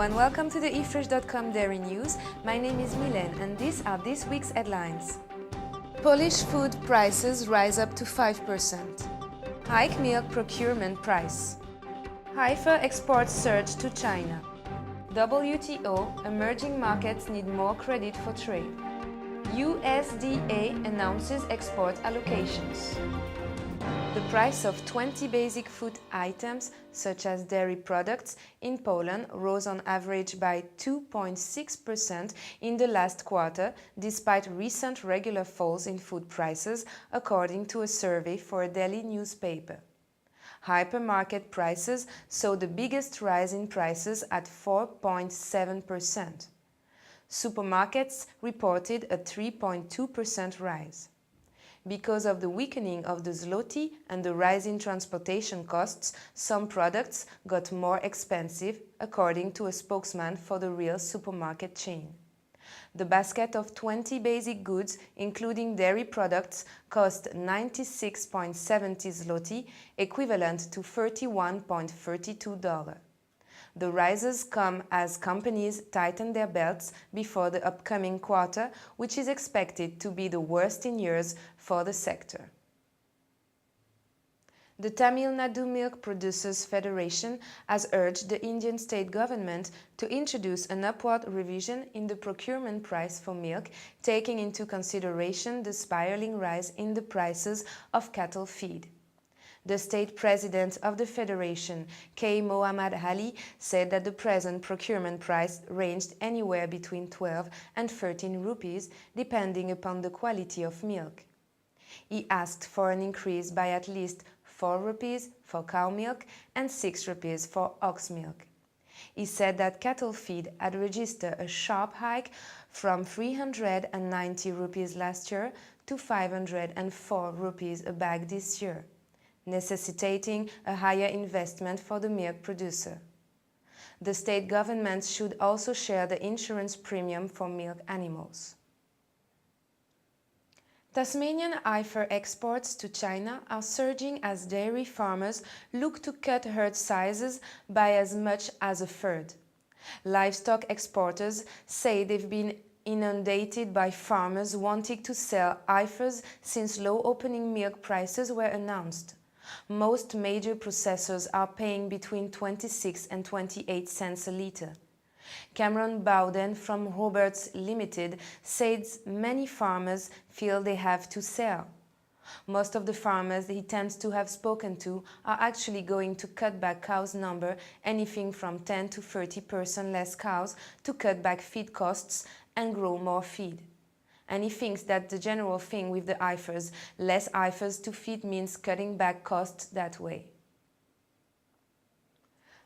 and welcome to the eFresh.com Dairy News. My name is Milen and these are this week's headlines. Polish food prices rise up to 5%. Hike milk procurement price. Heifer exports surge to China. WTO, emerging markets need more credit for trade. USDA announces export allocations. The price of 20 basic food items, such as dairy products, in Poland rose on average by 2.6% in the last quarter, despite recent regular falls in food prices, according to a survey for a daily newspaper. Hypermarket prices saw the biggest rise in prices at 4.7%. Supermarkets reported a 3.2% rise. Because of the weakening of the zloty and the rise in transportation costs, some products got more expensive, according to a spokesman for the real supermarket chain. The basket of 20 basic goods, including dairy products, cost 96.70 zloty, equivalent to $31.32. The rises come as companies tighten their belts before the upcoming quarter, which is expected to be the worst in years for the sector. The Tamil Nadu Milk Producers Federation has urged the Indian state government to introduce an upward revision in the procurement price for milk, taking into consideration the spiraling rise in the prices of cattle feed. The state president of the federation, K. Mohammad Ali, said that the present procurement price ranged anywhere between 12 and 13 rupees, depending upon the quality of milk. He asked for an increase by at least 4 rupees for cow milk and 6 rupees for ox milk. He said that cattle feed had registered a sharp hike from 390 rupees last year to 504 rupees a bag this year, necessitating a higher investment for the milk producer. The state government should also share the insurance premium for milk animals. Tasmanian Heifer exports to China are surging as dairy farmers look to cut herd sizes by as much as a third. Livestock exporters say they've been inundated by farmers wanting to sell Heifers since low opening milk prices were announced. Most major processors are paying between 26 and 28 cents a litre. Cameron Bowden from Roberts Limited says many farmers feel they have to sell. Most of the farmers he tends to have spoken to are actually going to cut back cows' number, anything from 10 to 30% less cows, to cut back feed costs and grow more feed. And he thinks that the general thing with the Heifers, less Heifers to feed, means cutting back costs that way.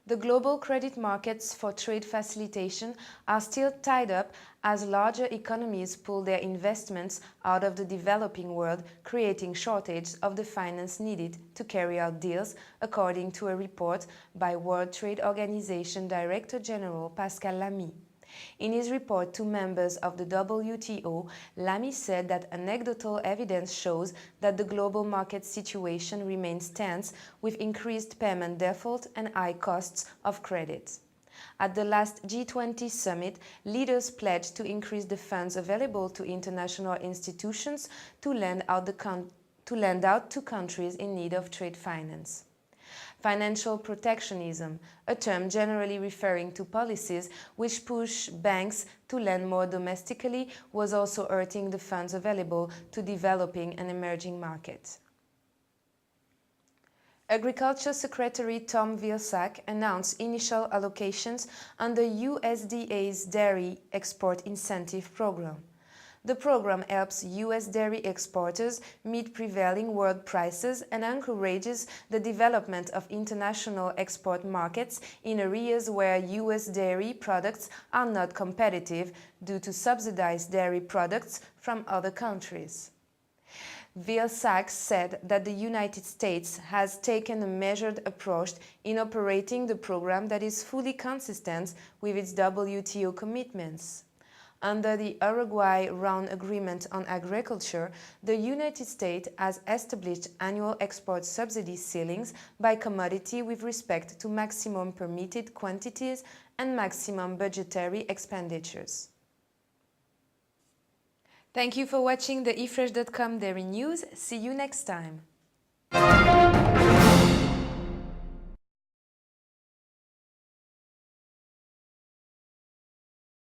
The global credit markets for trade facilitation are still tied up as larger economies pull their investments out of the developing world, creating shortage of the finance needed to carry out deals, according to a report by World Trade Organization Director General Pascal Lamy. In his report to members of the WTO, Lamy said that anecdotal evidence shows that the global market situation remains tense, with increased payment default and high costs of credit. At the last G20 summit, leaders pledged to increase the funds available to international institutions to lend out to countries in need of trade finance. Financial protectionism, a term generally referring to policies which push banks to lend more domestically, was also hurting the funds available to developing and emerging markets. Agriculture Secretary Tom Vilsack announced initial allocations under USDA's Dairy Export Incentive Program. The program helps U.S. dairy exporters meet prevailing world prices and encourages the development of international export markets in areas where U.S. dairy products are not competitive due to subsidized dairy products from other countries. Vilsack said that the United States has taken a measured approach in operating the program that is fully consistent with its WTO commitments. Under the Uruguay Round Agreement on Agriculture, the United States has established annual export subsidy ceilings by commodity with respect to maximum permitted quantities and maximum budgetary expenditures. Thank you for watching the eFresh.com Dairy News. See you next time.